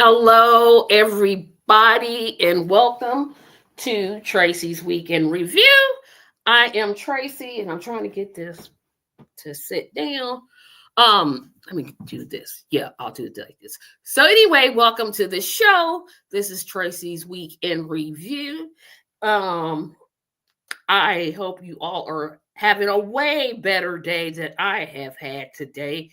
Hello, everybody, and welcome to Tracy's Weekend Review. I am Tracy, and I'm trying to get this to sit down. Let me do this. Yeah, I'll do it like this. So, anyway, welcome to the show. This is Tracy's Weekend Review. Um, I hope you all are having a way better day than I have had today.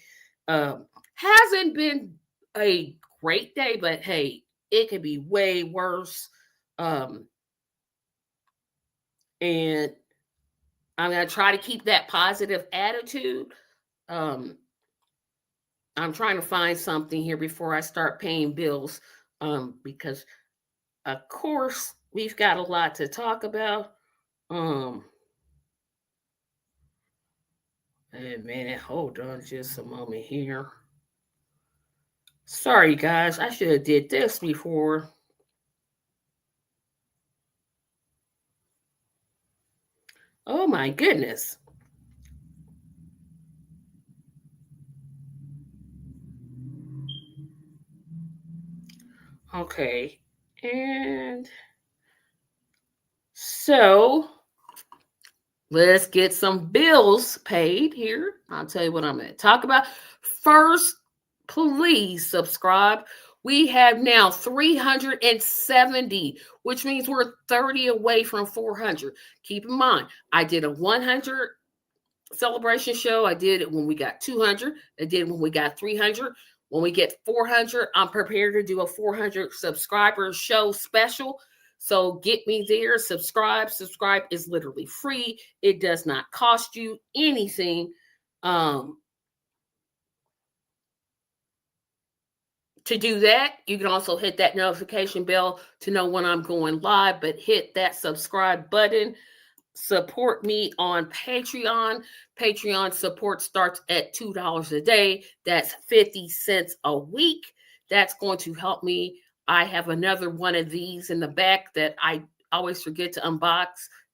Hasn't been a great day, but hey, it could be way worse. Um, and I'm gonna try to keep that positive attitude. Um, I'm trying to find something here before I start paying bills. Because of course we've got a lot to talk about. Um, Wait a minute, hold on just a moment here. Sorry guys, I should have did this before. Oh my goodness. Okay. And so let's get some bills paid here. I'll tell you what I'm going to talk about. First, please subscribe. We have now 370, which means we're 30 away from 400. Keep in mind, I did a 100 celebration show. I did it when we got 200. I did it when we got 300. When we get 400, I'm prepared to do a 400 subscriber show special. So get me there, subscribe. Subscribe is literally free. It does not cost you anything. Um, to do that, you can also hit that notification bell to know when I'm going live, but hit that subscribe button. Support me on Patreon. Patreon support starts at $2 a day. That's 50 cents a week. That's going to help me. I have another one of these in the back that I always forget to unbox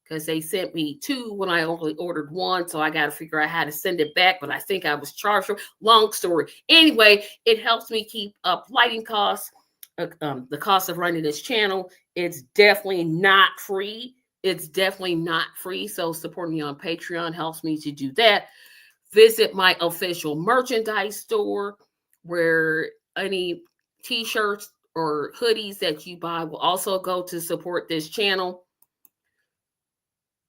because they sent me two when I only ordered one. So I got to figure out how to send it back, but I think I was charged for. Long story. Anyway, it helps me keep up lighting costs, the cost of running this channel. It's definitely not free. It's definitely not free. So supporting me on Patreon helps me to do that. Visit my official merchandise store where any t-shirts or hoodies that you buy will also go to support this channel.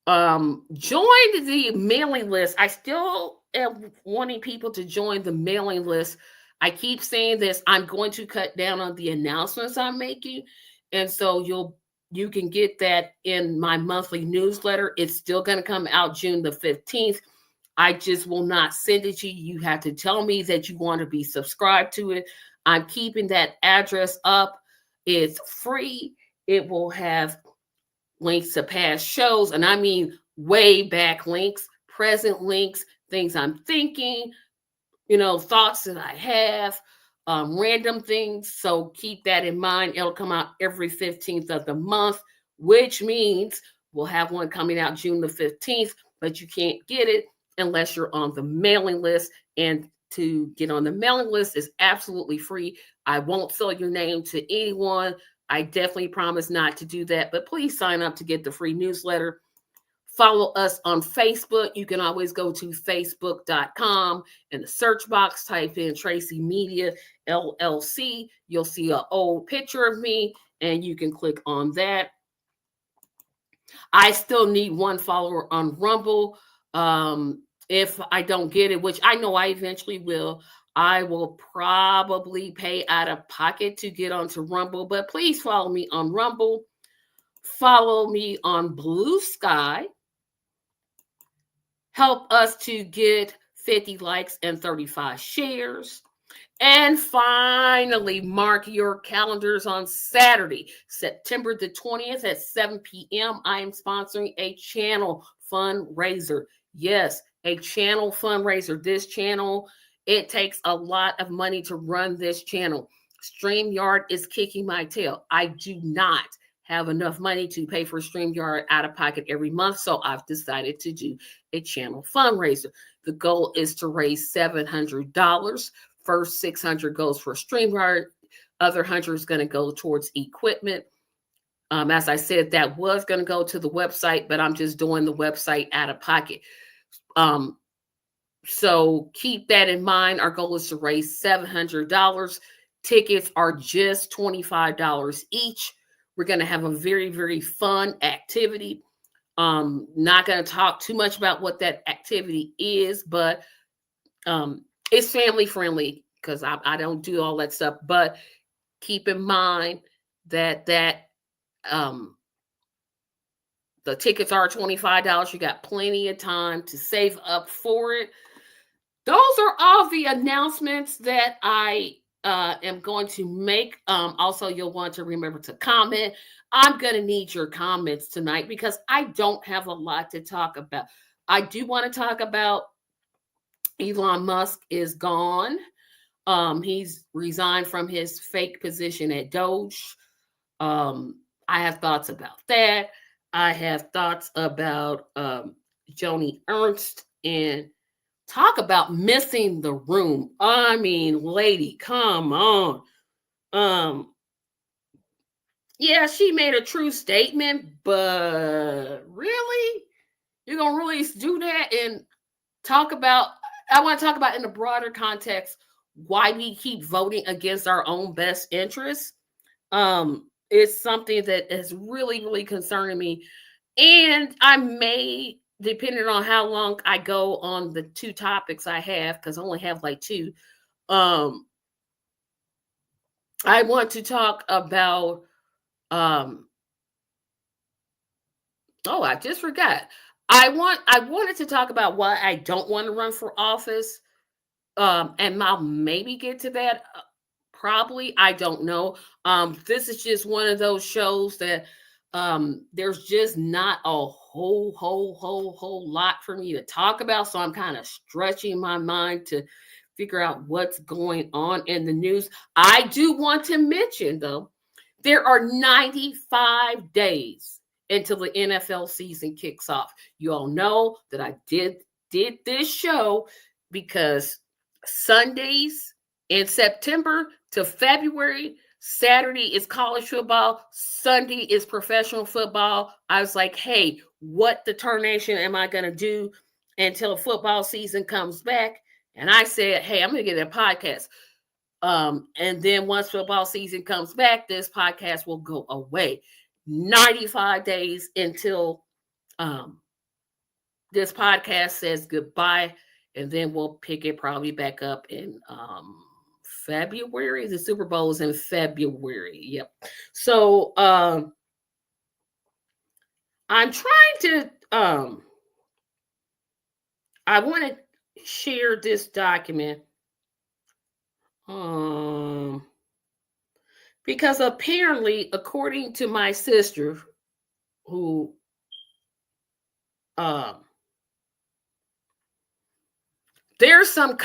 Join the mailing list. I still am wanting people to join the mailing list. I keep saying this. I'm going to cut down on the announcements I'm making. And so you can get that in my monthly newsletter. It's still going to come out June the 15th. I just will not send it to you. You have to tell me that you want to be subscribed to it. I'm keeping that address up. It's free. It will have links to past shows, and I mean way back links, present links, things I'm thinking, thoughts that I have, random things. So keep that in mind. It'll come out every 15th of the month, which means we'll have one coming out June the 15th, but you can't get it unless you're on the mailing list. And to get on the mailing list is absolutely free. I won't sell your name to anyone. I definitely promise not to do that, but please sign up to get the free newsletter. Follow us on Facebook. You can always go to facebook.com. In the search box, type in TRACYMedia LLC. You'll see an old picture of me, and you can click on that. I still need one follower on Rumble. If I don't get it, which I know I eventually will, I will probably pay out of pocket to get onto Rumble, but please follow me on Rumble. Follow me on Blue Sky. Help us to get 50 likes and 35 shares. And finally, mark your calendars on Saturday, September the 20th at 7 p.m. I am sponsoring a channel fundraiser. Yes, a channel fundraiser. This channel, it takes a lot of money to run this channel. StreamYard is kicking my tail. I do not have enough money to pay for StreamYard out of pocket every month, so I've decided to do a channel fundraiser. The goal is to raise $700. First 600 goes for StreamYard. Other 100 is going to go towards equipment. As I said, that was going to go to the website, but I'm just doing the website out of pocket. So keep that in mind. Our goal is to raise $700. Tickets are just $25 each. We're going to have a very, very fun activity. Not going to talk too much about what that activity is, but it's family friendly because I don't do all that stuff. But keep in mind that the tickets are $25. You got plenty of time to save up for it. Those are all the announcements that I am going to make. Also, you'll want to remember to comment. I'm going to need your comments tonight because I don't have a lot to talk about. I do want to talk about Elon Musk is gone. He's resigned from his fake position at Doge. I have thoughts about that. I have thoughts about Joni Ernst, and talk about missing the room. I mean, lady, come on. Yeah, she made a true statement, but really? You're going to really do that and talk about, I want to talk about in the broader context, why we keep voting against our own best interests. It's something that is really, really concerning me. And I may, depending on how long I go on the two topics I have, because I only have like two, I want to talk about, oh, I just forgot. I wanted to talk about why I don't want to run for office. And I'll maybe get to that. Probably, I don't know. This is just one of those shows that there's just not a whole lot for me to talk about. So I'm kind of stretching my mind to figure out what's going on in the news. I do want to mention, though, there are 95 days until the NFL season kicks off. You all know that I did this show because Sundays in September to February, Saturday is college football, Sunday is professional football. I was like, hey, what determination am I going to do until football season comes back? And I said, hey, I'm going to get a podcast. And then once football season comes back, this podcast will go away. 95 days until this podcast says goodbye, and then we'll pick it probably back up in February. The Super Bowl is in February. Yep. So I'm trying to I want to share this document because apparently, according to my sister, who there's some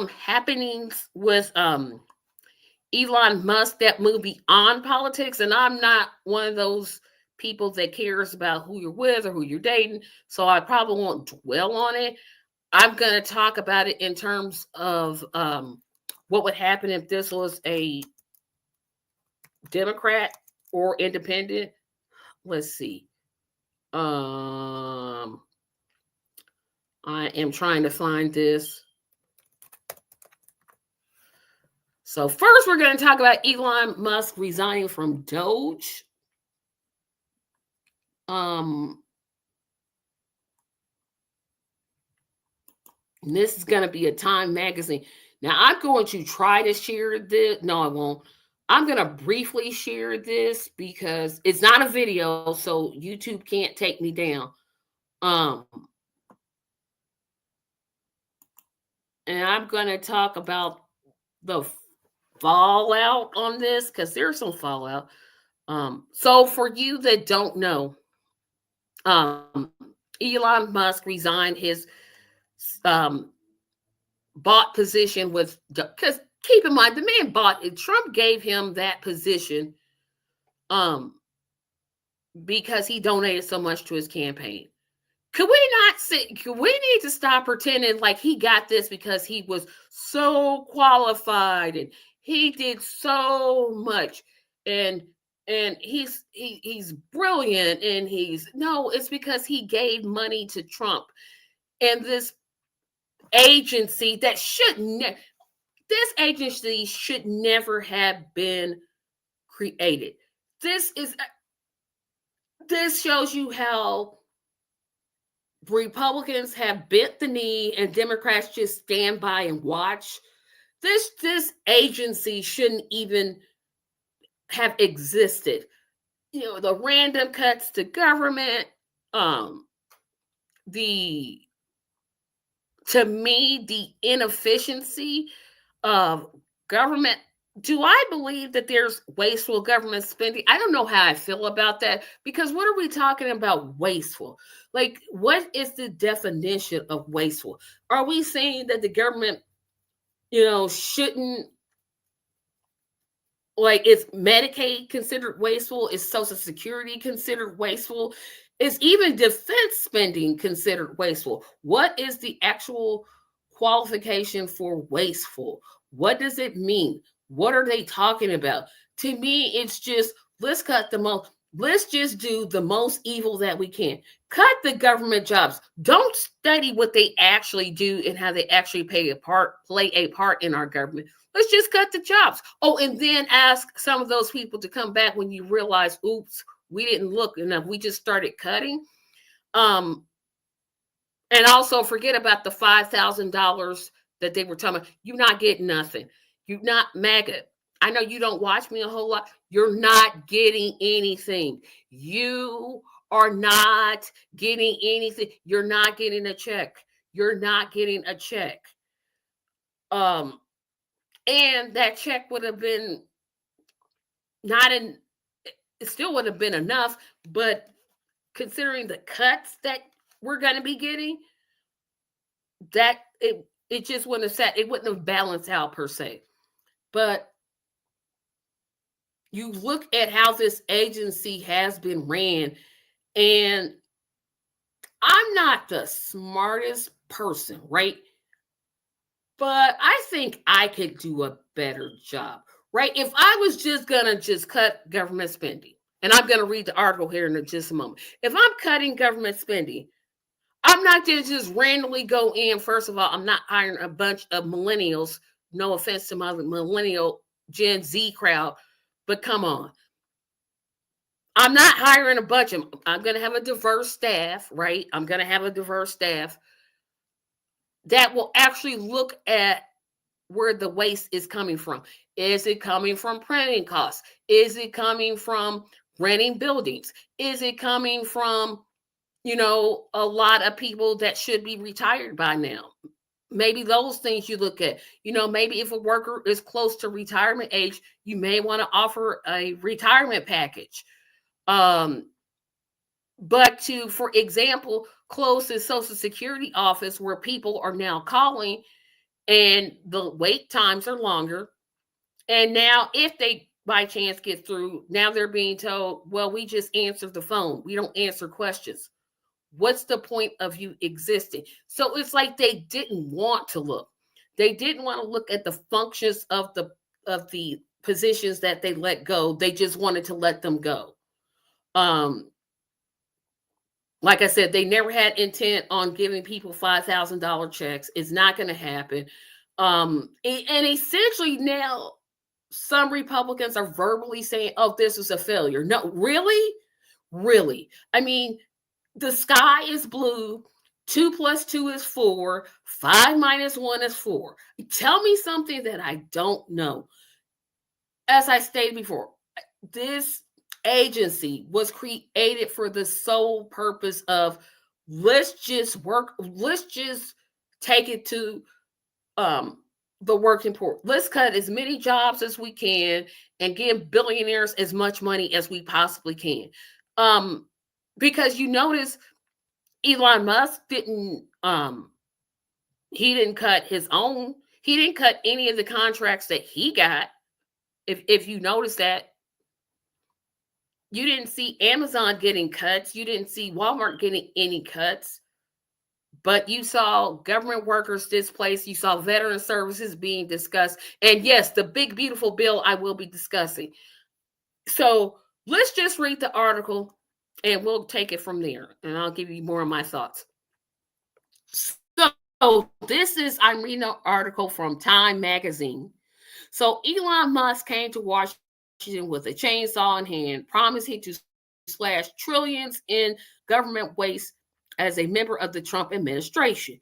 happenings with Elon Musk that move beyond politics, and I'm not one of those people that cares about who you're with or who you're dating, so I probably won't dwell on it. I'm going to talk about it in terms of what would happen if this was a Democrat or independent. Let's see. I am trying to find this. So first, we're going to talk about Elon Musk resigning from Doge. This is going to be a Time magazine. Now, I'm going to try to share this. No, I won't. I'm going to briefly share this because it's not a video, so YouTube can't take me down. And I'm going to talk about the fallout on this because there's some fallout. So for you that don't know, Elon Musk resigned his bought position with, because keep in mind, the man bought it. Trump gave him that position because he donated so much to his campaign. Could we need to stop pretending like he got this because he was so qualified and He did so much, and he's brilliant, and he's no. It's because he gave money to Trump and this agency that should this agency should never have been created. This is this shows you how Republicans have bent the knee and Democrats just stand by and watch. This agency shouldn't even have existed. You know, the random cuts to government, um, the to me, the inefficiency of government. Do I believe that there's wasteful government spending? I don't know how I feel about that, because what are we talking about wasteful? Like, what is the definition of wasteful? Are we saying that the government, shouldn't, like, is Medicaid considered wasteful? Is Social Security considered wasteful? Is even defense spending considered wasteful? What is the actual qualification for wasteful? What does it mean? What are they talking about? To me, it's just let's just do the most evil that we can. Cut the government jobs. Don't study what they actually do and how they actually play a part in our government. Let's just cut the jobs. Oh, and then ask some of those people to come back when you realize, oops, we didn't look enough. We just started cutting. Um, and also forget about the $5,000 that they were talking about. You're not getting nothing. You're not MAGA. I know you don't watch me a whole lot. You're not getting anything. You are not getting anything. You're not getting a check. You're not getting a check. Um, and that check would have been not in, it still would have been enough, but considering the cuts that we're going to be getting, that it just wouldn't have it wouldn't have balanced out per se. But you look at how this agency has been ran, and I'm not the smartest person, right? But I think I could do a better job, right? If I was just gonna just cut government spending, and I'm gonna read the article here in just a moment. If I'm cutting government spending, I'm not gonna just randomly go in. First of all, I'm not hiring a bunch of millennials. No offense to my millennial Gen Z crowd, but come on. I'm not hiring a bunch of them. I'm gonna have a diverse staff, right? I'm gonna have a diverse staff that will actually look at where the waste is coming from. Is it coming from printing costs? Is it coming from renting buildings? Is it coming from, a lot of people that should be retired by now? Maybe those things you look at. Maybe if a worker is close to retirement age, you may want to offer a retirement package. But to, for example, close the Social Security office where people are now calling and the wait times are longer. And now, if they by chance get through, now they're being told, well, we just answer the phone. We don't answer questions. What's the point of you existing? So it's like they didn't want to look. They didn't want to look at the functions of the positions that they let go. They just wanted to let them go. Like I said, they never had intent on giving people $5,000 checks. It's not going to happen. And essentially now some Republicans are verbally saying, oh, this is a failure. No, really? Really? I mean, the sky is blue. 2 plus 2 is 4. 5 minus 1 is 4. Tell me something that I don't know. As I stated before, this agency was created for the sole purpose of let's just take it to the working poor. Let's cut as many jobs as we can and give billionaires as much money as we possibly can. Because you notice Elon Musk didn't he didn't cut his own. He didn't cut any of the contracts that he got. If you notice that, you didn't see Amazon getting cuts. You didn't see Walmart getting any cuts. But you saw government workers displaced. You saw veteran services being discussed. And yes, the big, beautiful bill I will be discussing. So let's just read the article and we'll take it from there. And I'll give you more of my thoughts. So this is, I'm reading an article from Time Magazine. So Elon Musk came to Washington with a chainsaw in hand, promising to slash trillions in government waste as a member of the Trump administration.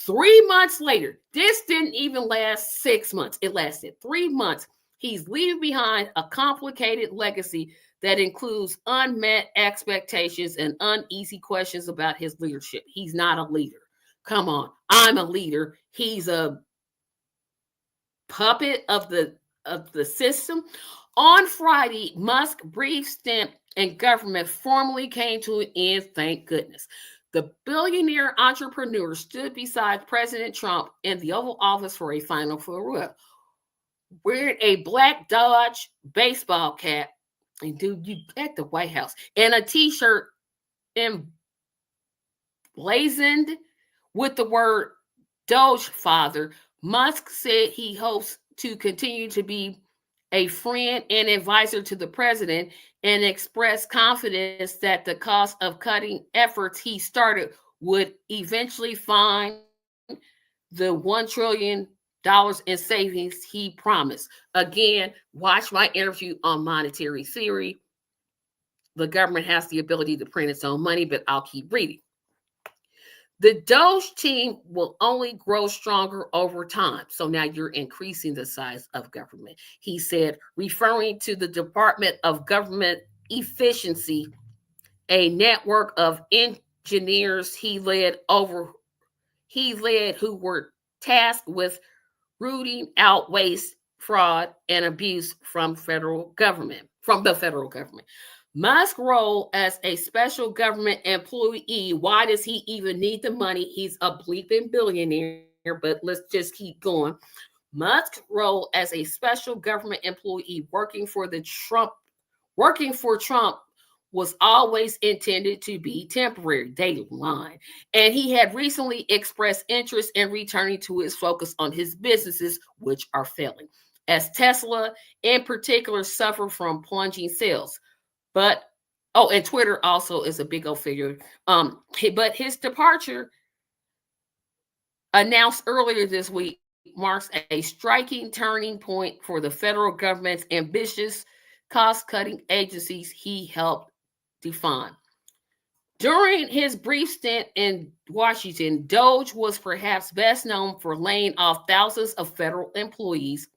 3 months later, this didn't even last 6 months. It lasted 3 months. He's leaving behind a complicated legacy that includes unmet expectations and uneasy questions about his leadership. He's not a leader. Come on, I'm a leader. He's a puppet of the system. On Friday, Musk's brief stint in government formally came to an end, thank goodness. The billionaire entrepreneur stood beside President Trump in the Oval Office for a final farewell, wearing a black Dodge baseball cap, and dude, you at the White House, and a t-shirt emblazoned with the word Doge Father. Musk said he hopes to continue to be a friend and advisor to the president and expressed confidence that the cost of cutting efforts he started would eventually find the $1 trillion in savings he promised. Again, watch my interview on monetary theory. The government has the ability to print its own money, but I'll keep reading. The Doge team will only grow stronger over time. So now you're increasing the size of government, he said, referring to the Department of Government Efficiency, a network of engineers he led who were tasked with rooting out waste, fraud, and abuse from the federal government. Musk's role as a special government employee, why does he even need the money? He's a bleeping billionaire, but let's just keep going. Musk's role as a special government employee working for Trump was always intended to be temporary. They line. And he had recently expressed interest in returning to his focus on his businesses, which are failing, as Tesla in particular suffer from plunging sales. But and Twitter also is a big old figure. But his departure, announced earlier this week, marks a striking turning point for the federal government's ambitious cost-cutting agencies he helped define. During his brief stint in Washington, Doge was perhaps best known for laying off thousands of federal employees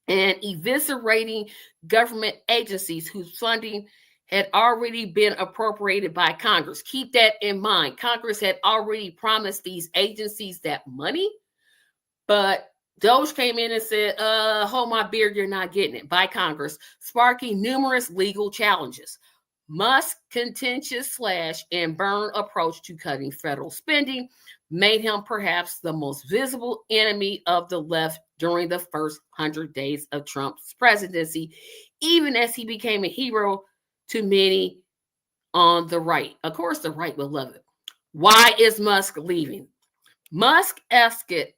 and eviscerating government agencies whose funding had already been appropriated by Congress. Keep that in mind. Congress had already promised these agencies that money, but Doge came in and said, hold my beer, you're not getting it, by Congress, sparking numerous legal challenges. Musk's contentious slash and burn approach to cutting federal spending made him perhaps the most visible enemy of the left during the first 100 days of Trump's presidency, even as he became a hero to many on the right. Of course, the right will love it. Why is Musk leaving? Musk's exit,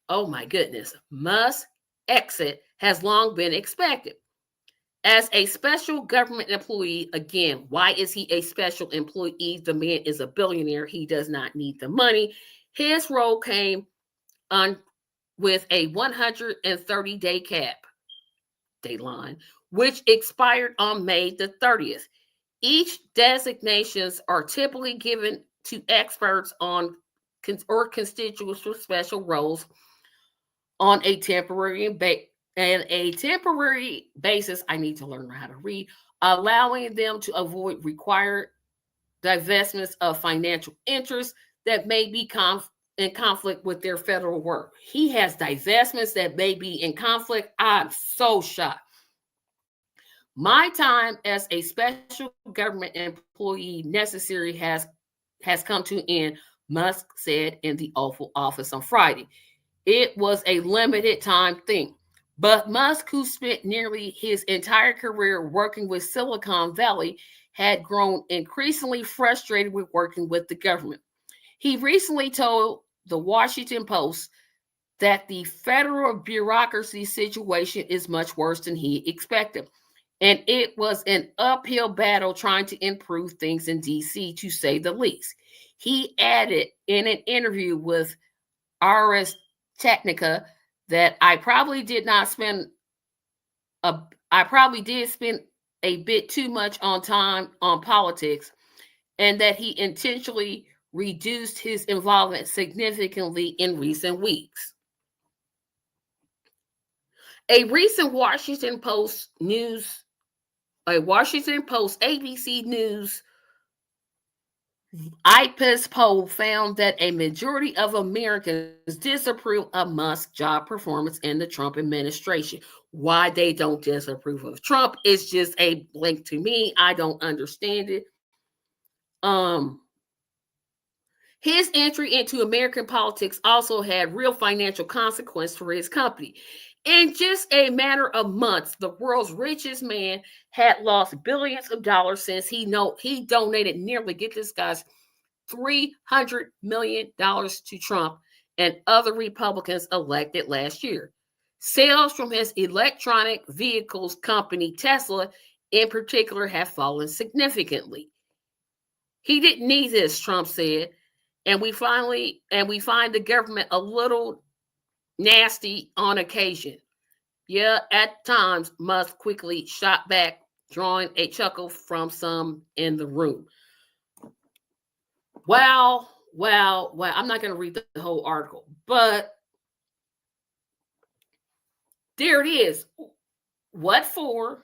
oh my goodness, Musk's exit has long been expected. As a special government employee, again, why is he a special employee? The man is a billionaire. He does not need the money. His role came on with a 130-day cap deadline, which expired on May the 30th. Each designations are typically given to experts on or constituents with special roles on a temporary basis. I need to learn how to read, allowing them to avoid required divestments of financial interests that may be in conflict with their federal work. He has divestments that may be in conflict. I'm so shocked. My time as a special government employee necessary has come to an end, Musk said in the Oval Office on Friday. It was a limited time thing. But Musk, who spent nearly his entire career working with Silicon Valley, had grown increasingly frustrated with working with the government. He recently told the Washington Post that the federal bureaucracy situation is much worse than he expected. And it was an uphill battle trying to improve things in DC, to say the least. He added in an interview with Ars Technica that I probably did spend a bit too much on time on politics, and that he intentionally reduced his involvement significantly in recent weeks. A recent Washington Post ABC News IPES poll found that a majority of Americans disapprove of Musk's job performance in the Trump administration. Why they don't disapprove of Trump is just a blank to me. I don't understand it. His entry into American politics also had real financial consequence for his company. In just a matter of months, the world's richest man had lost billions of dollars since he donated nearly, get this guys, $300 million to Trump and other Republicans elected last year. Sales from his electronic vehicles company, Tesla, in particular, have fallen significantly. He didn't need this, Trump said, and we find the government a little nasty on occasion. Yeah, at times, Musk quickly shot back, drawing a chuckle from some in the room. Well, I'm not going to read the whole article, but there it is. What for?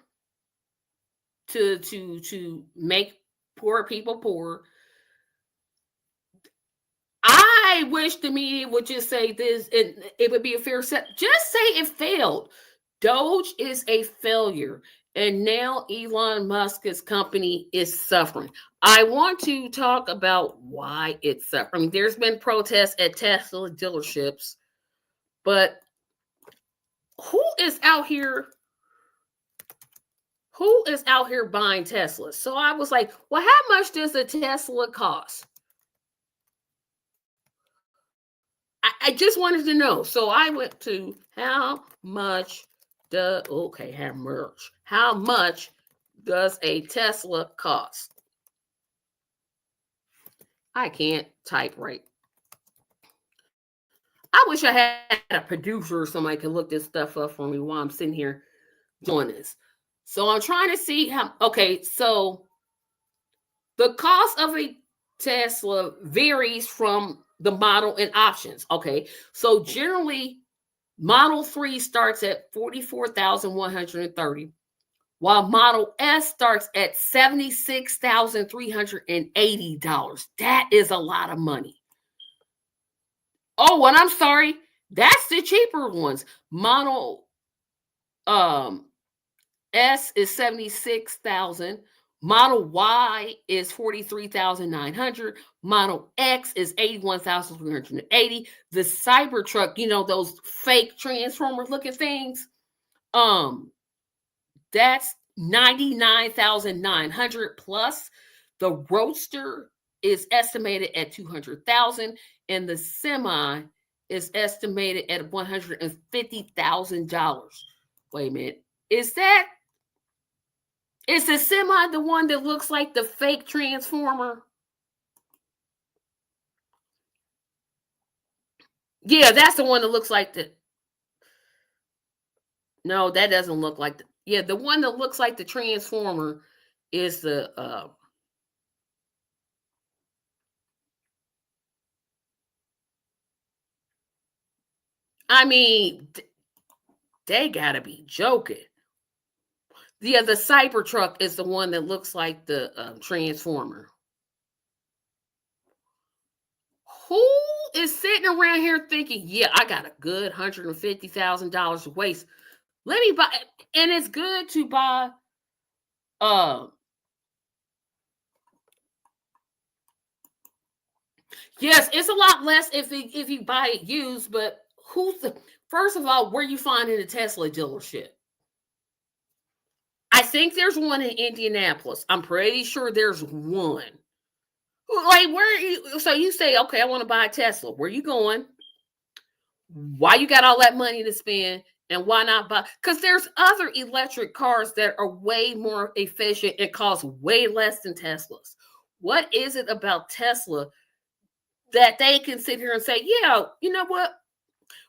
To make poor people poor. I wish the media would just say this, and it would be a fair set. Just say it failed. Doge is a failure, and now Elon Musk's company is suffering. I want to talk about why it's suffering. There's been protests at Tesla dealerships, but who is out here buying Teslas? So I was like, well, how much does a Tesla cost? I just wanted to know. So I went to how much does a Tesla cost? I can't type right. I wish I had a producer or somebody could look this stuff up for me while I'm sitting here doing this. So I'm trying to see so the cost of a Tesla varies from the model and options. Okay. So generally, Model 3 starts at $44,130, while Model S starts at $76,380. That is a lot of money. Oh, and I'm sorry, that's the cheaper ones. Model S is $76,000. Model Y is $43,900. Model X is $81,380. The Cybertruck, those fake transformer looking things, that's $99,900 plus. The Roadster is estimated at $200,000, and the Semi is estimated at $150,000. Wait a minute, is the Semi the one that looks like the fake transformer? Yeah, that's the one that looks like the. No, that doesn't look like the. Yeah, the one that looks like the transformer is the. I mean, they gotta be joking. Yeah, the Cybertruck is the one that looks like the transformer. Who is sitting around here thinking, yeah, I got a good $150,000 to waste. Let me buy, and it's good to buy. Yes, it's a lot less if you buy it used, but first of all, where you finding a Tesla dealership? I think there's one in Indianapolis. I'm pretty sure there's one. Like, where you, so you say, okay, I want to buy a Tesla. Where you going? Why you got all that money to spend? And why not buy? Because there's other electric cars that are way more efficient and cost way less than Teslas. What is it about Tesla that they can sit here and say, yeah, you know what?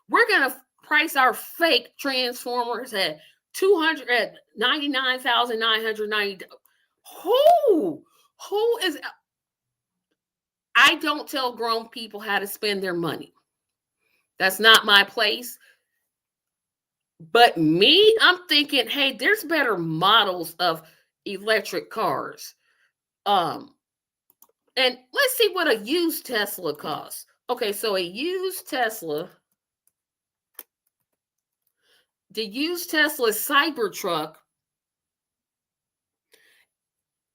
We're gonna price our fake transformers at 200 at 99,990. Who is, I don't tell grown people how to spend their money. That's not my place. But me, I'm thinking, hey, there's better models of electric cars. Um, and let's see what a used Tesla costs. Okay, so a used Tesla, the used Tesla Cybertruck,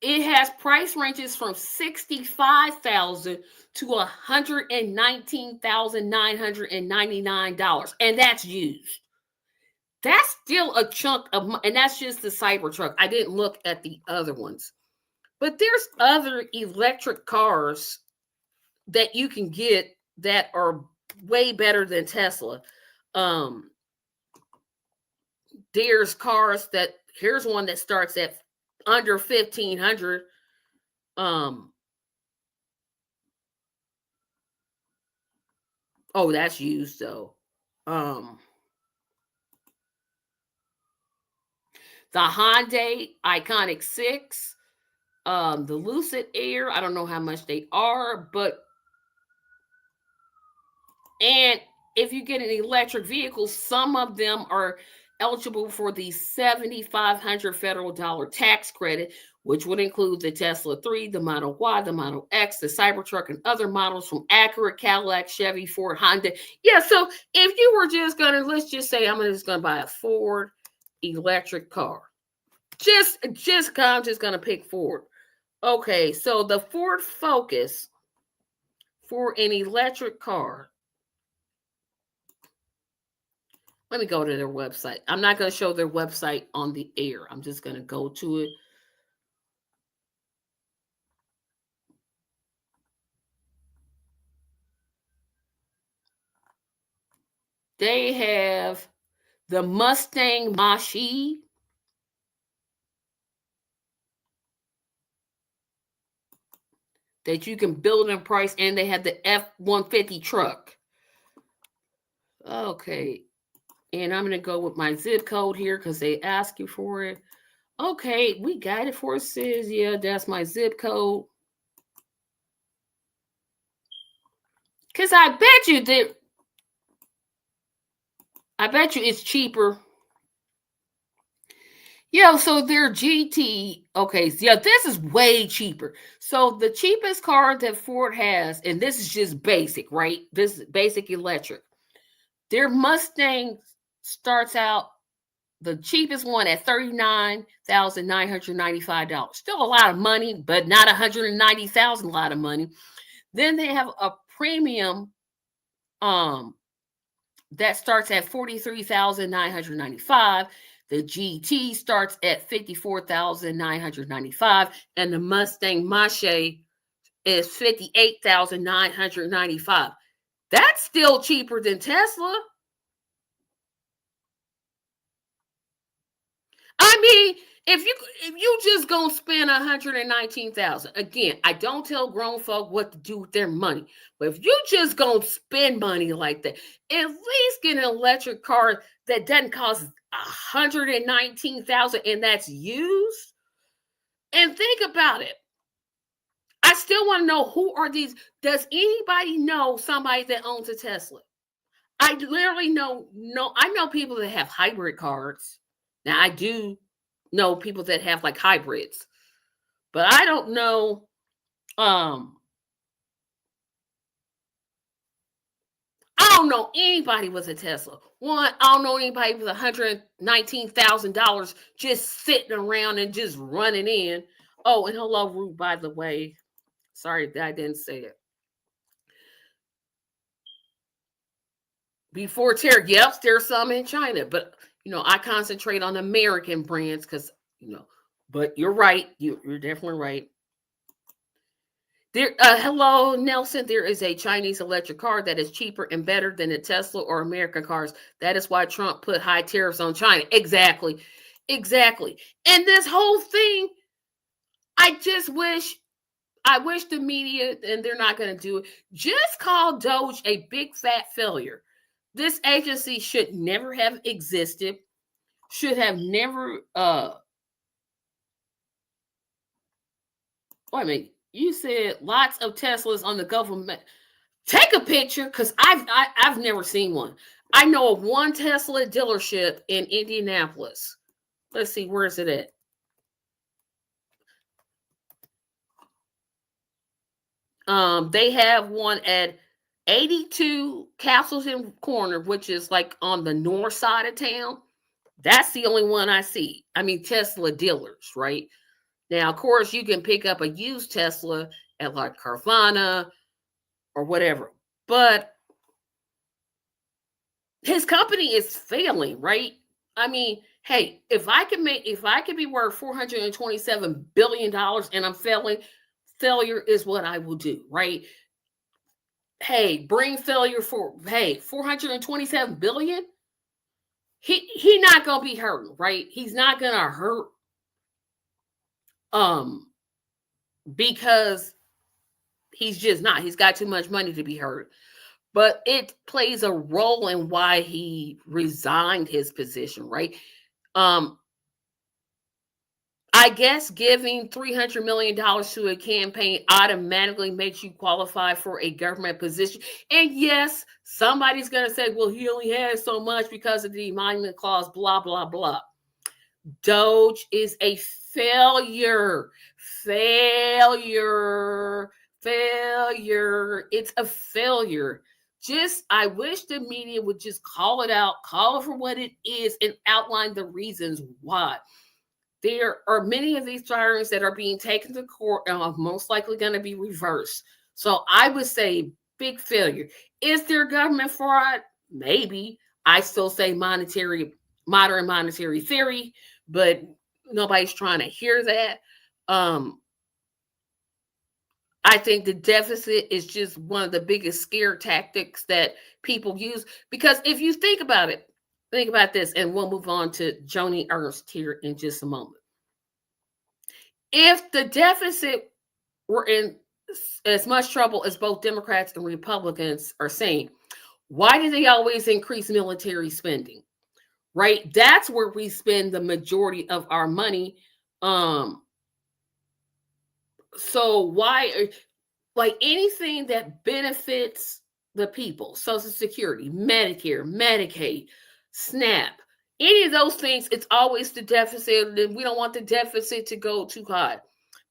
it has price ranges from 65,000 to $119,999, and that's used. That's still a chunk of money, and that's just the Cybertruck. I didn't look at the other ones. But there's other electric cars that you can get that are way better than Tesla. Um, there's cars that, here's one that starts at under 1,500. Oh, that's used though. The Hyundai Iconic 6, the Lucid Air, I don't know how much they are, but and if you get an electric vehicle, some of them are eligible for the $7,500 federal dollar tax credit, which would include the Tesla 3, the Model Y, the Model X, the Cybertruck, and other models from Acura, Cadillac, Chevy, Ford, Honda. Yeah, so if you were just gonna, let's just say I'm just gonna buy a Ford electric car. I'm just gonna pick Ford. Okay, so the Ford Focus for an electric car. Let me go to their website. I'm not going to show their website on the air. I'm just going to go to it. They have the Mustang Mach-E. That you can build in price, and they have the F-150 truck. Okay, and I'm going to go with my zip code here because they ask you for it. Okay, we got it for says, yeah, that's my zip code. Because I bet you it's cheaper. Yeah, so their GT, okay, so yeah, this is way cheaper. So the cheapest car that Ford has, and this is just basic, right? This is basic electric. Their Mustang starts out, the cheapest one, at $39,995. Still a lot of money, but not $190,000 a lot of money. Then they have a premium that starts at $43,995. The GT starts at $54,995, and the Mustang Mach-E is $58,995. That's still cheaper than Tesla. I mean, if you just gonna spend $119,000, again, I don't tell grown folk what to do with their money, but if you just gonna spend money like that, at least get an electric car that doesn't cost $119,000 and that's used. And think about it. I still want to know, who are these? Does anybody know somebody that owns a Tesla? I literally know no. I know people that have hybrid cars. Now I do know people that have like hybrids, but I don't know. I don't know anybody with a Tesla. One, I don't know anybody with $119,000 just sitting around and just running in. Oh, and hello, Ruth, by the way. Sorry that I didn't say it. Before terror, yes, there's some in China, but I concentrate on American brands because. But you're right. You're definitely right. There, hello, Nelson. There is a Chinese electric car that is cheaper and better than the Tesla or American cars. That is why Trump put high tariffs on China. Exactly, exactly. And this whole thing, I just wish, I wish the media, and they're not going to do it. Just call Doge a big fat failure. This agency should never have existed. Should have never. Wait a minute. You said lots of Teslas on the government. Take a picture, because I've never seen one. I know of one Tesla dealership in Indianapolis. Let's see, where is it at? They have one at 82 Castleton Corner, which is like on the north side of town. That's the only one I see. I mean, Tesla dealers, right? Now, of course, you can pick up a used Tesla at like Carvana or whatever. But his company is failing, right? I mean, hey, if I could be worth $427 billion and I'm failing, failure is what I will do, right? Hey, bring failure for, hey, 427 billion. He not gonna be hurting, right? He's not gonna hurt um because he's just not. He's got too much money to be hurt. But it plays a role in why he resigned his position, right? Um, I guess giving $300 million to a campaign automatically makes you qualify for a government position. And yes, somebody's going to say, well, he only has so much because of the emolument clause, blah, blah, blah. Doge is a failure. Failure. Failure. It's a failure. Just, I wish the media would just call it out, call it for what it is, and outline the reasons why. There are many of these firings that are being taken to court and are most likely going to be reversed. So I would say big failure. Is there government fraud? Maybe. I still say modern monetary theory, but nobody's trying to hear that. I think the deficit is just one of the biggest scare tactics that people use. Because if you think about this, and we'll move on to Joni Ernst here in just a moment. If the deficit were in as much trouble as both Democrats and Republicans are saying, why do they always increase military spending? Right? That's where we spend the majority of our money. So why, like anything that benefits the people, Social Security, Medicare, Medicaid, SNAP, any of those things, it's always the deficit, and we don't want the deficit to go too high.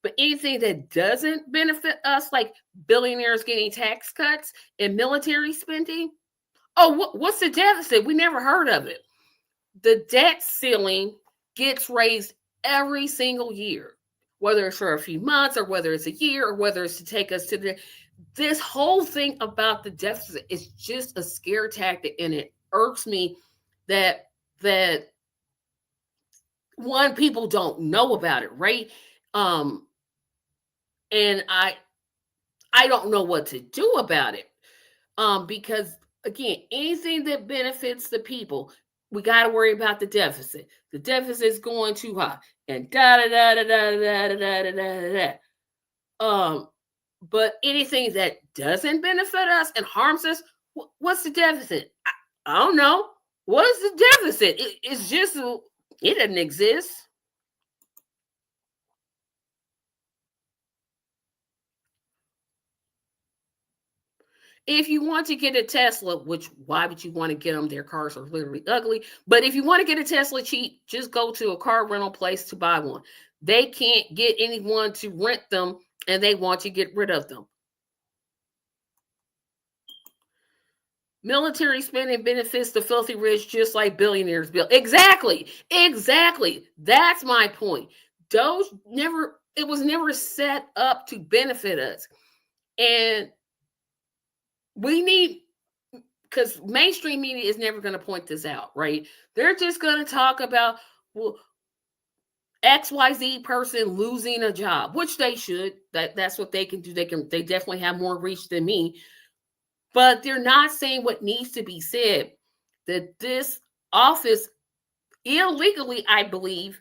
But anything that doesn't benefit us, like billionaires getting tax cuts and military spending, oh, what's the deficit? We never heard of it. The debt ceiling gets raised every single year, whether it's for a few months or whether it's a year or whether it's to take us to the. This whole thing about the deficit is just a scare tactic, and it irks me that one, people don't know about it, right? Um, and I don't know what to do about it. Because again, anything that benefits the people, we got to worry about the deficit. The deficit is going too high, and da da da da da da da da da da da. But anything that doesn't benefit us and harms us, what's the deficit? I don't know. What is the deficit? It's just, it doesn't exist. If you want to get a Tesla, which why would you want to get them? Their cars are literally ugly. But if you want to get a Tesla cheap, just go to a car rental place to buy one. They can't get anyone to rent them, and they want to get rid of them. Military spending benefits the filthy rich just like billionaires bill. Exactly. Exactly. That's my point. Those never, it was never set up to benefit us. And we need, because mainstream media is never going to point this out, right? They're just going to talk about, well, XYZ person losing a job, which they should. That's what they can do. They definitely have more reach than me. But they're not saying what needs to be said. That this office illegally, I believe,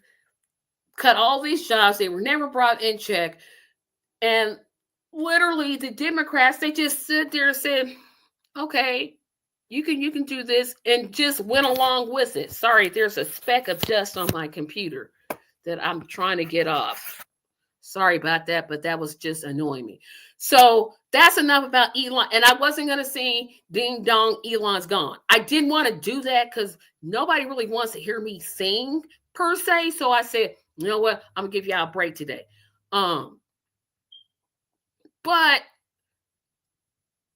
cut all these jobs. They were never brought in check. And literally the Democrats, they just sit there and said, okay, you can do this, and just went along with it. Sorry, there's a speck of dust on my computer that I'm trying to get off. Sorry about that, but that was just annoying me. So that's enough about Elon. And I wasn't going to say ding dong, Elon's gone. I didn't want to do that because nobody really wants to hear me sing per se. So I said, you know what? I'm going to give y'all a break today. But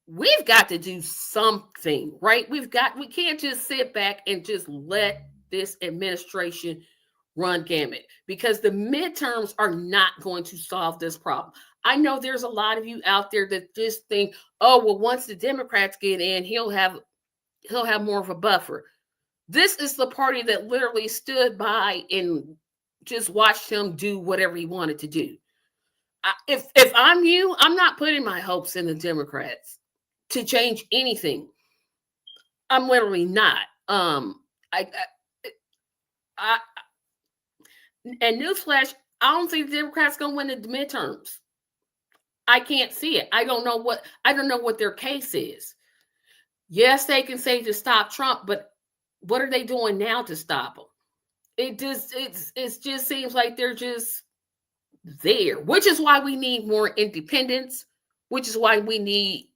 we've got to do something, right? We can't just sit back and just let this administration run gamut, because the midterms are not going to solve this problem. I know there's a lot of you out there that just think, oh, well, once the Democrats get in, he'll have more of a buffer. This is the party that literally stood by and just watched him do whatever he wanted to do. If I'm you, I'm not putting my hopes in the Democrats to change anything. I'm literally not. I and newsflash, I don't think the Democrats gonna win the midterms. I can't see it. I don't know what their case is. Yes, they can say to stop Trump, but what are they doing now to stop him? It just seems like they're just there, which is why we need more independence, which is why we need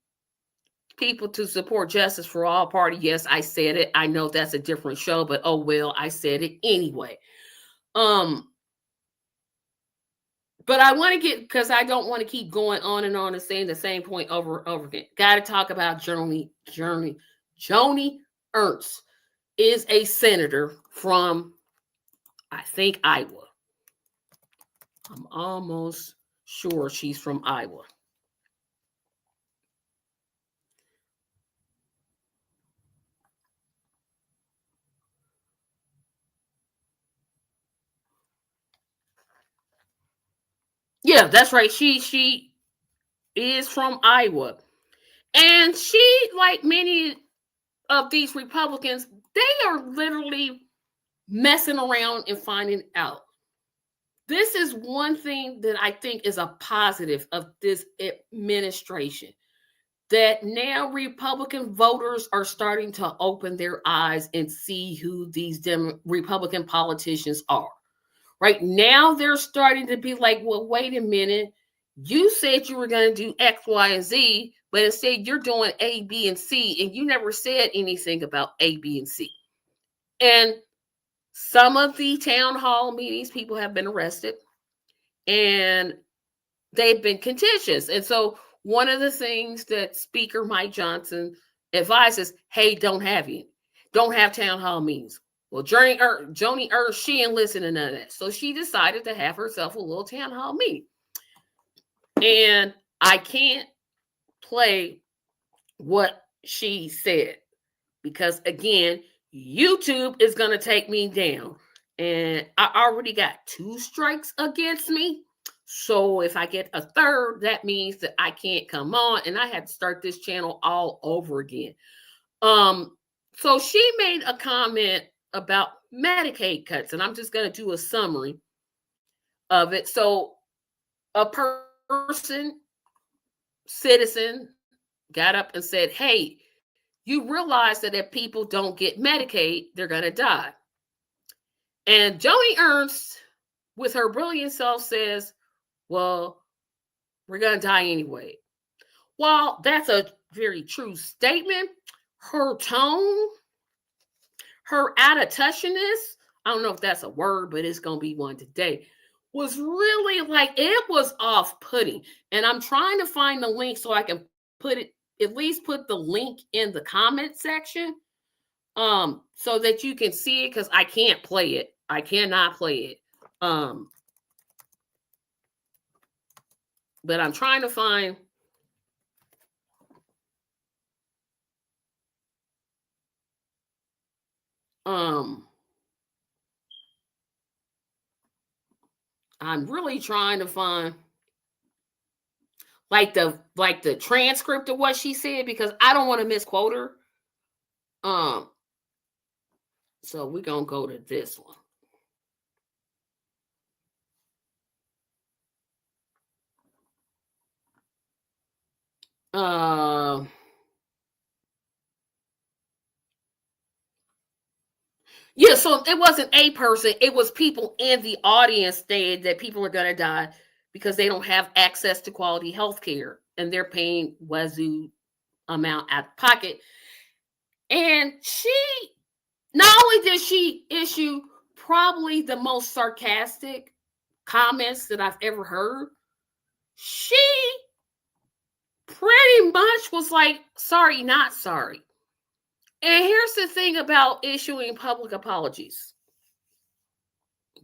people to support Justice for All Party. Yes, I said it. I know that's a different show, but oh well, I said it anyway. But I want to get, because I don't want to keep going on and saying the same point over and over again. Got to talk about Joni Ernst is a senator from, I think, Iowa. I'm almost sure she's from Iowa. Yeah, that's right. She is from Iowa. And she, like many of these Republicans, they are literally messing around and finding out. This is one thing that I think is a positive of this administration, that now Republican voters are starting to open their eyes and see who these Republican politicians are. Right now, they're starting to be like, well, wait a minute. You said you were going to do X, Y, and Z, but instead you're doing A, B, and C, and you never said anything about A, B, and C. And some of the town hall meetings, people have been arrested, and they've been contentious. And so one of the things that Speaker Mike Johnson advises, hey, don't have town hall meetings. Well, Joni Ernst, she ain't listening to none of that. So she decided to have herself a little town hall meeting. And I can't play what she said because, again, YouTube is going to take me down. And I already got 2 strikes against me. So if I get a third, that means that I can't come on, and I had to start this channel all over again. So she made a comment about Medicaid cuts, and I'm just going to do a summary of it. So a citizen got up and said, hey, you realize that if people don't get Medicaid, they're going to die. And Joni Ernst, with her brilliant self, says, well, we're going to die anyway. While that's a very true statement, her tone, her out of touchiness, I don't know if that's a word, but it's going to be one today, was really like, it was off-putting. And I'm trying to find the link so I can at least put the link in the comment section, so that you can see it, because I can't play it. I cannot play it. But I'm trying to find I'm really trying to find the transcript of what she said because I don't want to misquote her. So we're gonna go to this one. Yeah, so it wasn't a person, it was people in the audience saying that people are gonna die because they don't have access to quality health care and they're paying wazoo amount out of pocket. And she not only did she issue probably the most sarcastic comments that I've ever heard, she pretty much was like, sorry, not sorry. And here's the thing about issuing public apologies.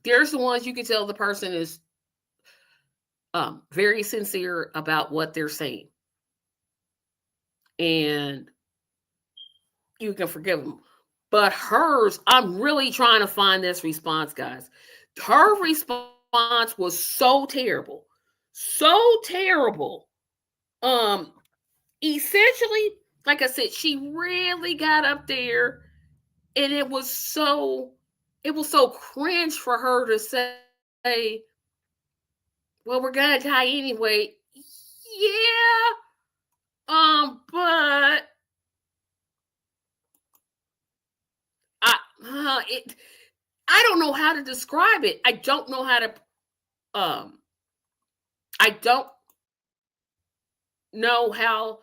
There's the ones you can tell the person is very sincere about what they're saying. And you can forgive them. But hers, I'm really trying to find this response, guys. Her response was so terrible. So terrible. Essentially, like I said, she really got up there and it was so cringe for her to say, well, we're gonna die anyway. Yeah. But I don't know how to describe it. I don't know how to I don't know how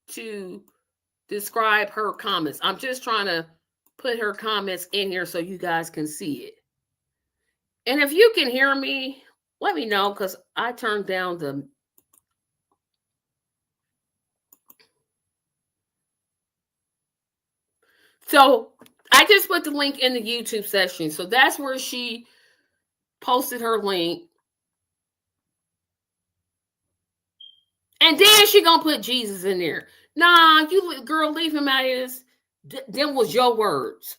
to describe her comments. I'm just trying to put her comments in here so you guys can see it. And if you can hear me, let me know because I turned down the. So I just put the link in the YouTube section. So that's where she posted her link. And then she gonna put Jesus in there. Nah, you girl, leave him out of this. Them was your words.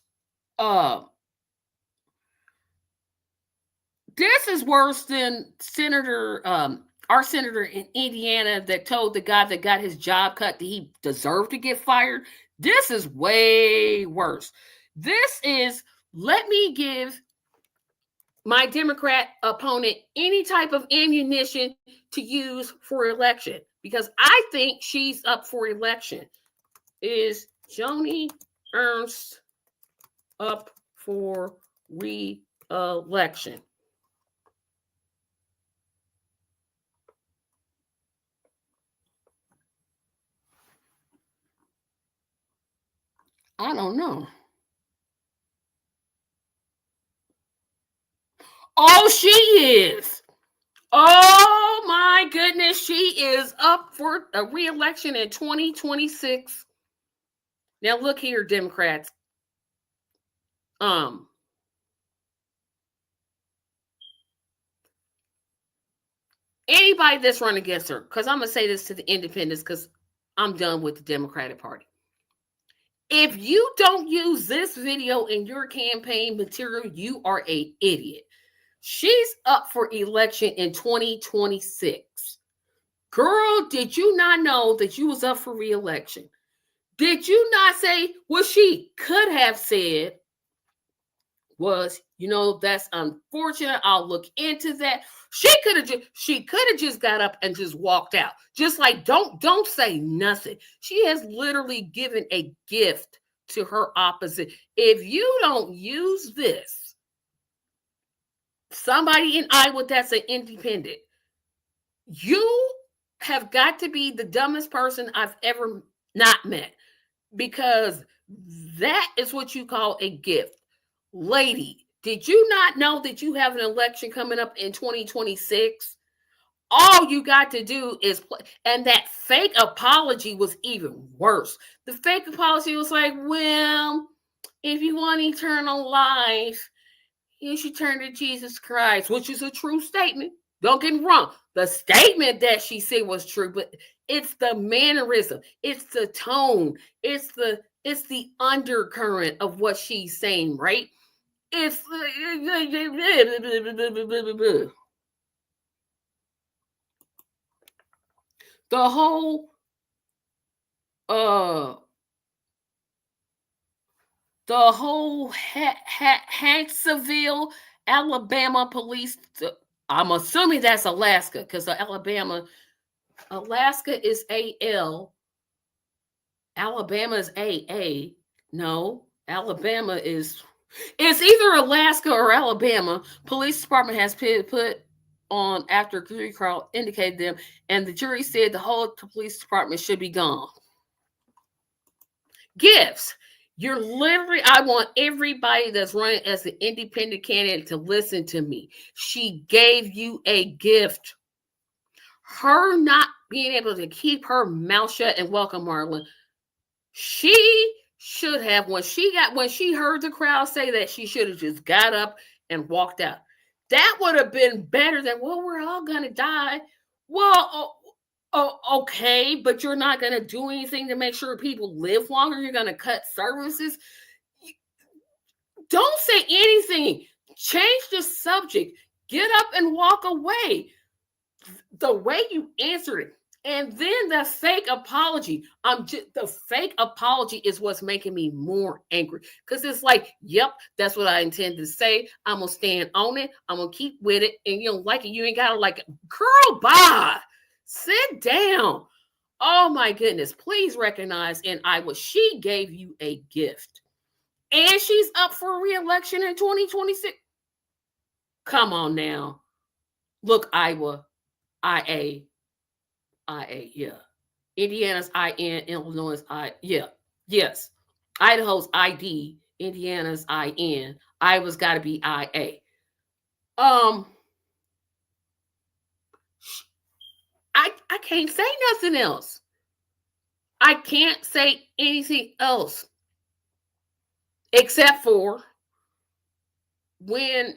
This is worse than our senator in Indiana that told the guy that got his job cut that he deserved to get fired. This is way worse. This is, let me give my Democrat opponent any type of ammunition to use for election because I think she's up for election. Is Joni Ernst up for re-election? I don't know. Oh, she is. Oh my goodness, she is up for a re-election in 2026. Now look here, Democrats. Anybody that's running against her, because I'm gonna say this to the independents, because I'm done with the Democratic Party. If you don't use this video in your campaign material, you are an idiot. She's up for election in 2026. Girl, did you not know that you was up for re-election? Did you not say what she could have said was, that's unfortunate. I'll look into that. She could have just got up and just walked out. Just like don't say nothing. She has literally given a gift to her opposite. If you don't use this, somebody in Iowa that's an independent, you have got to be the dumbest person I've ever not met, because that is what you call a gift. Lady, did you not know that you have an election coming up in 2026? All you got to do is play. And that fake apology was even worse. The fake apology was like, well, if you want eternal life, you should turn to Jesus Christ, which is a true statement. Don't get me wrong. The statement that she said was true, but it's the mannerism, it's the tone, it's the undercurrent of what she's saying, right? It's the whole uh Hanksville, Alabama police. I'm assuming that's Alaska because Alaska is AL, Alabama is AA. No, Alabama is. It's either Alaska or Alabama. Police department has put on after jury trial indicated them, and the jury said the whole police department should be gone. Gifts. You're literally, I want everybody that's running as an independent candidate to listen to me. She gave you a gift. Her not being able to keep her mouth shut, and welcome, Marlon. She should have, when she heard the crowd say that, she should have just got up and walked out. That would have been better than, well, we're all gonna die. Well, okay, but you're not gonna do anything to make sure people live longer. You're gonna cut services. Don't say anything. Change the subject. Get up and walk away. The way you answered it. And then the fake apology. The fake apology is what's making me more angry. Because it's like, yep, that's what I intended to say. I'm gonna stand on it. I'm gonna keep with it. And you don't like it, you ain't gotta like it. Girl, bye. Sit down. Oh my goodness. Please recognize in Iowa, she gave you a gift. And she's up for re-election in 2026. Come on now. Look, Iowa, IA, yeah. Indiana's IN, Illinois' I, yeah. Yes. Idaho's ID, Indiana's IN, Iowa's got to be IA. I can't say nothing else. I can't say anything else except for when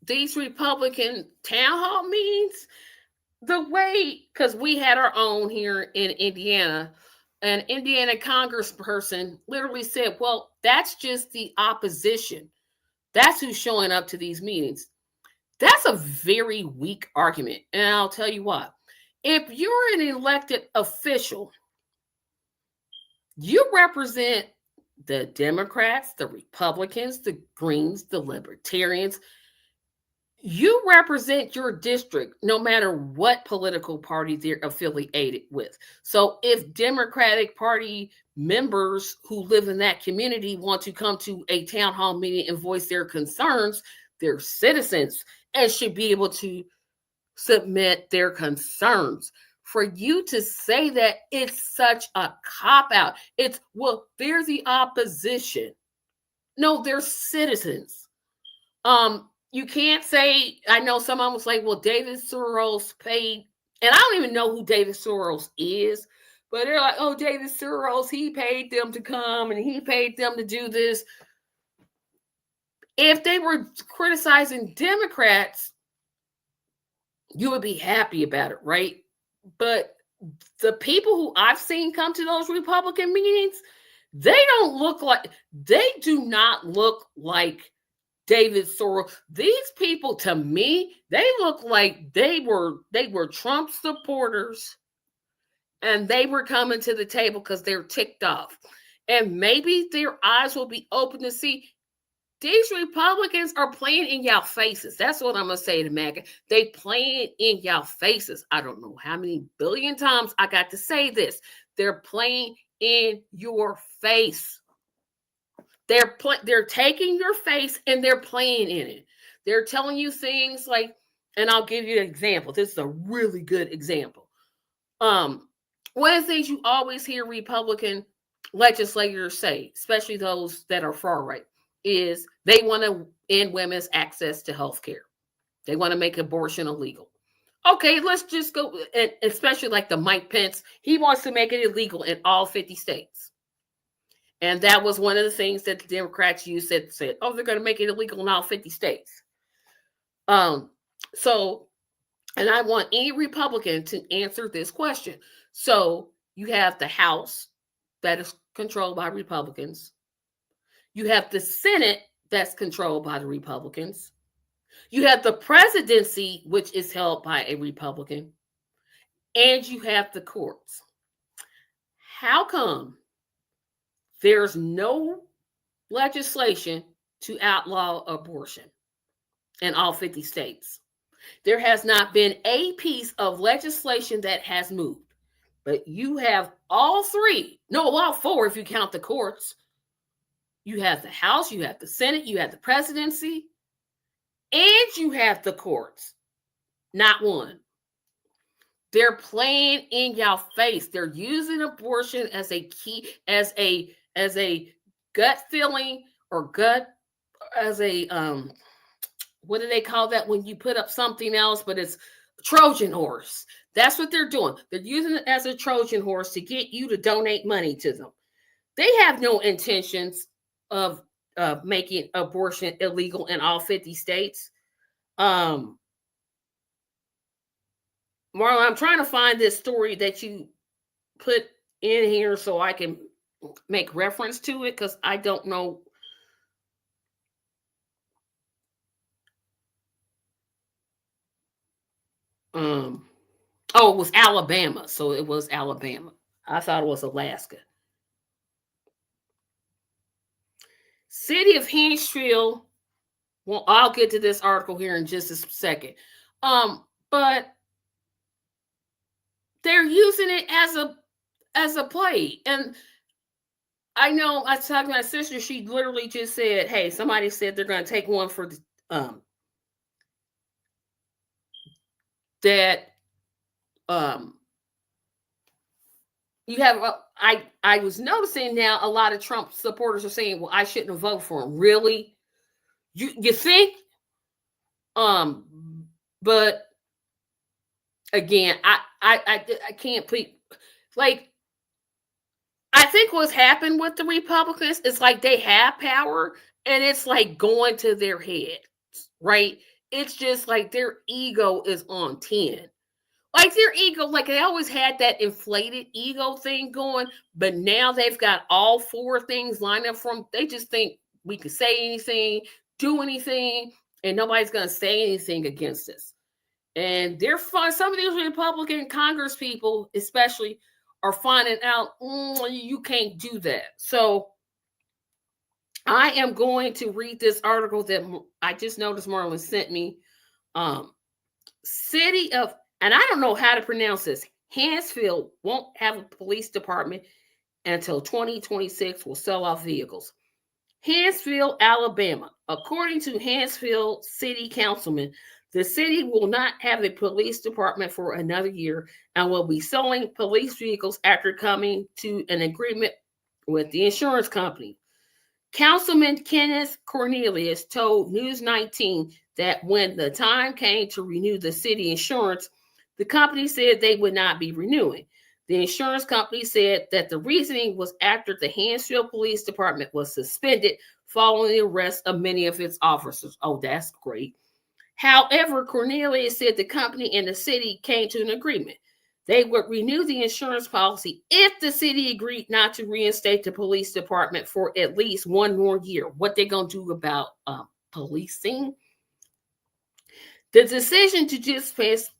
these Republican town hall meetings, the way, because we had our own here in Indiana, an Indiana congressperson literally said, well, that's just the opposition. That's who's showing up to these meetings. That's a very weak argument. And I'll tell you why. If you're an elected official, you represent the Democrats, the Republicans, the Greens, the Libertarians. You represent your district no matter what political party they're affiliated with. So if Democratic Party members who live in that community want to come to a town hall meeting and voice their concerns, they're citizens and should be able to submit their concerns. For you to say that, it's such a cop-out. It's, well, they're the opposition. No, they're citizens. You can't say, I know someone was like, well, David Soros paid, and I don't even know who David Soros is, but they're like, oh, David Soros, he paid them to come and he paid them to do this. If they were criticizing Democrats, you would be happy about it, right? But the people who I've seen come to those Republican meetings, they do not look like David Soros. These people, to me, they look like they were Trump supporters, and they were coming to the table because they're ticked off. And maybe their eyes will be open to see these Republicans are playing in y'all faces. That's what I'm gonna say to MAGA. They playing in y'all faces. I don't know how many billion times I got to say this. They're playing in your face. They're taking your face and they're playing in it. They're telling you things like, and I'll give you an example. This is a really good example. One of the things you always hear Republican legislators say, especially those that are far right, is they want to end women's access to health care. They want to make abortion illegal. Okay, let's just go, especially like the Mike Pence, he wants to make it illegal in all 50 states. And that was one of the things that the Democrats used, said, oh, they're going to make it illegal in all 50 states. So, and I want any Republican to answer this question. So you have the House that is controlled by Republicans. You have the Senate that's controlled by the Republicans. You have the presidency, which is held by a Republican. And you have the courts. How come there's no legislation to outlaw abortion in all 50 states? There has not been a piece of legislation that has moved. But you have all three, no, all four if you count the courts. You have the House, you have the Senate, you have the presidency, and you have the courts. Not one. They're playing in y'all face. They're using abortion as a key, as a gut feeling or gut as a what do they call that when you put up something else, but it's Trojan horse. That's what they're doing. They're using it as a Trojan horse to get you to donate money to them. They have no intentions of making abortion illegal in all 50 states. Marlon, I'm trying to find this story that you put in here so I can make reference to it because I don't know. Oh, it was Alabama. So it was Alabama. I thought it was Alaska. City of Hansfield. Well, I'll get to this article here in just a second. But they're using it as a play. And I know I was talking to my sister, she literally just said, hey, somebody said they're gonna take one for the that you have I was noticing now a lot of Trump supporters are saying, well, I shouldn't have voted for him. Really? You think? But again, I can't plead like I think what's happened with the Republicans is like they have power and it's like going to their head, right? It's just like their ego is on 10. Like their ego, like they always had that inflated ego thing going, but now they've got all four things lined up from they just think we can say anything, do anything, and nobody's gonna say anything against us. And they're fun. Some of these Republican Congress people, especially, are finding out you can't do that. So I am going to read this article that I just noticed Marlon sent me. City of, and I don't know how to pronounce this. Hansfield won't have a police department until 2026 will sell off vehicles. Hansfield, Alabama. According to Hansfield City Councilman, the city will not have a police department for another year and will be selling police vehicles after coming to an agreement with the insurance company. Councilman Kenneth Cornelius told News 19 that when the time came to renew the city insurance, the company said they would not be renewing. The insurance company said that the reasoning was after the Hansfield Police Department was suspended following the arrest of many of its officers. Oh, that's great. However, Cornelius said the company and the city came to an agreement. They would renew the insurance policy if the city agreed not to reinstate the police department for at least one more year. What they gonna do about policing? The decision to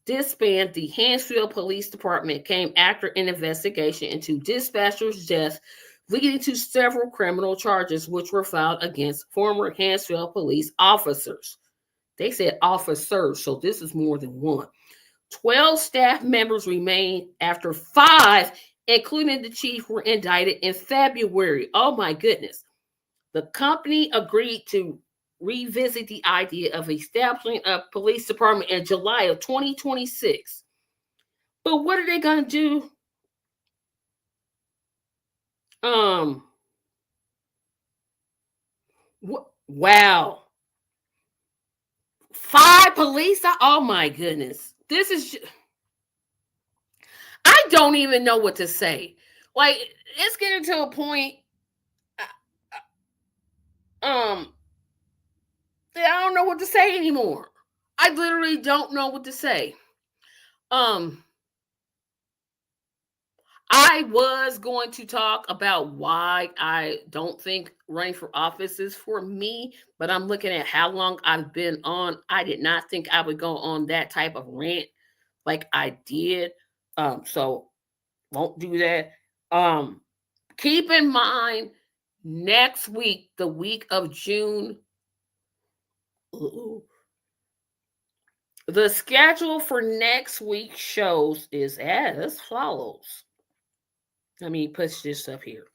disband the Hansfield Police Department came after an investigation into dispatcher's death, leading to several criminal charges which were filed against former Hansfield police officers. They said officers, so this is more than one. 12 staff members remain after 5, including the chief, were indicted in February. Oh my goodness. The company agreed to revisit the idea of establishing a police department in July of 2026. But what are they going to do? Wow. 5 police? Oh my goodness. This is I don't even know what to say. Like it's getting to a point um I don't know what to say anymore. I literally don't know what to say. Um I was going to talk about why I don't think running for office is for me, but I'm looking at how long I've been on. I did not think I would go on that type of rant like I did. So won't do that. Um, keep in mind next week, the week of June, ooh, the schedule for next week's shows is as follows. Let me push this up here.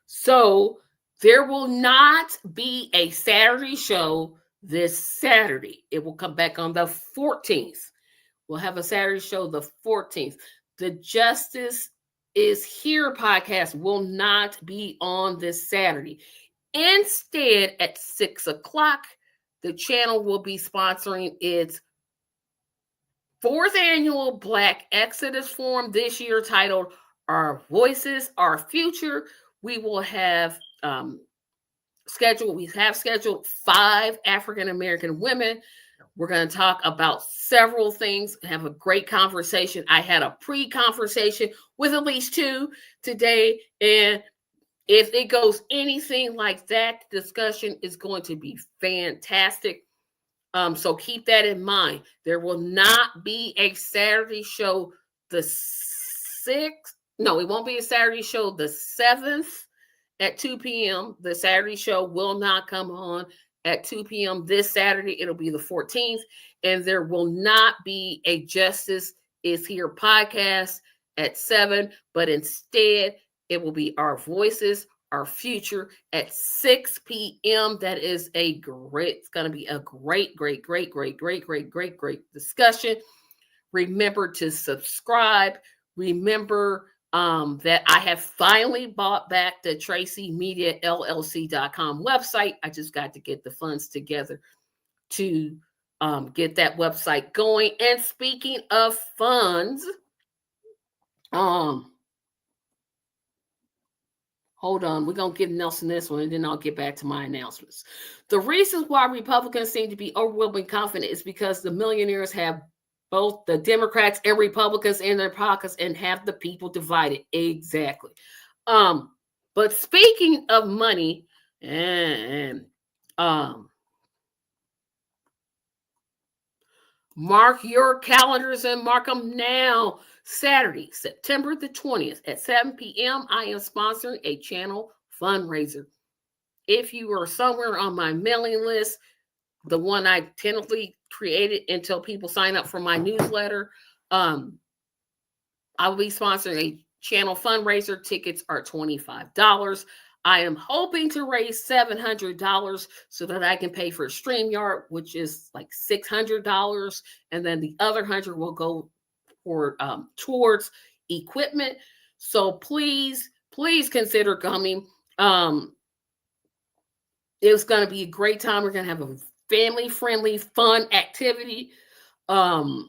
So there will not be a Saturday show this Saturday. It will come back on the 14th. We'll have a Saturday show the 14th. The Justice is Here podcast will not be on this Saturday. Instead, at 6 o'clock, the channel will be sponsoring its fourth annual Black Exodus Forum this year titled Our Voices, Our Future. We will have we have scheduled 5 African American women. We're going to talk about several things, have a great conversation. I had a pre-conversation with at least 2 today, and if it goes anything like that, the discussion is going to be fantastic. So keep that in mind. There will not be a Saturday show the 6th. No, it won't be a Saturday show the 7th at 2 p.m. The Saturday show will not come on at 2 p.m. this Saturday. It'll be the 14th. And there will not be a Justice is Here podcast at 7, but instead it will be Our Voices, Our Future at 6 p.m. That is it's going to be a great discussion. Remember to subscribe. Remember that I have finally bought back the TRACYMedia LLC.com website. I just got to get the funds together to get that website going. And speaking of funds, hold on, we're going to give Nelson this one, and then I'll get back to my announcements. The reasons why Republicans seem to be overwhelmingly confident is because the millionaires have both the Democrats and Republicans in their pockets and have the people divided. Exactly. But speaking of money, and mark your calendars and mark them now. Saturday, September the 20th at 7 p.m., I am sponsoring a channel fundraiser. If you are somewhere on my mailing list, the one I tentatively created until people sign up for my newsletter, I will be sponsoring a channel fundraiser. Tickets are $25. I am hoping to raise $700 so that I can pay for StreamYard, which is like $600, and then the other 100 will go for towards equipment. So please consider coming. It's going to be a great time. We're going to have a family-friendly, fun activity. And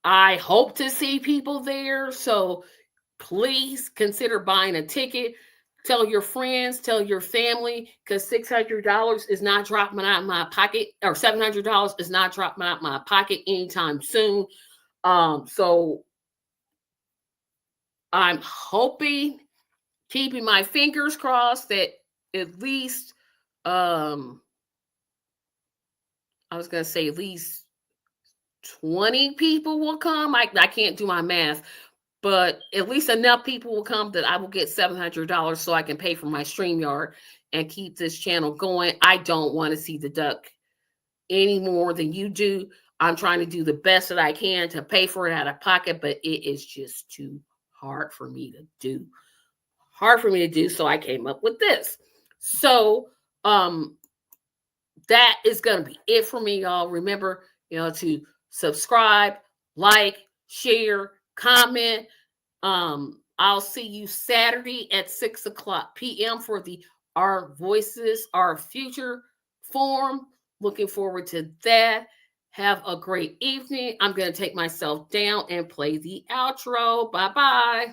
I hope to see people there. So please consider buying a ticket. Tell your friends, tell your family, because $600 is not dropping out of my pocket, or $700 is not dropping out of my pocket anytime soon. So I'm hoping, keeping my fingers crossed, that at least, I was going to say at least 20 people will come. I can't do my math, but at least enough people will come that I will get $700 so I can pay for my StreamYard and keep this channel going. I don't want to see the duck any more than you do. I'm trying to do the best that I can to pay for it out of pocket, but it is just too hard for me to do. So I came up with this. So that is going to be it for me, y'all. Remember, to subscribe, like, share, comment. I'll see you Saturday at 6 o'clock p.m. for the Our Voices, Our Future forum. Looking forward to that. Have a great evening. I'm going to take myself down and play the outro. Bye-bye.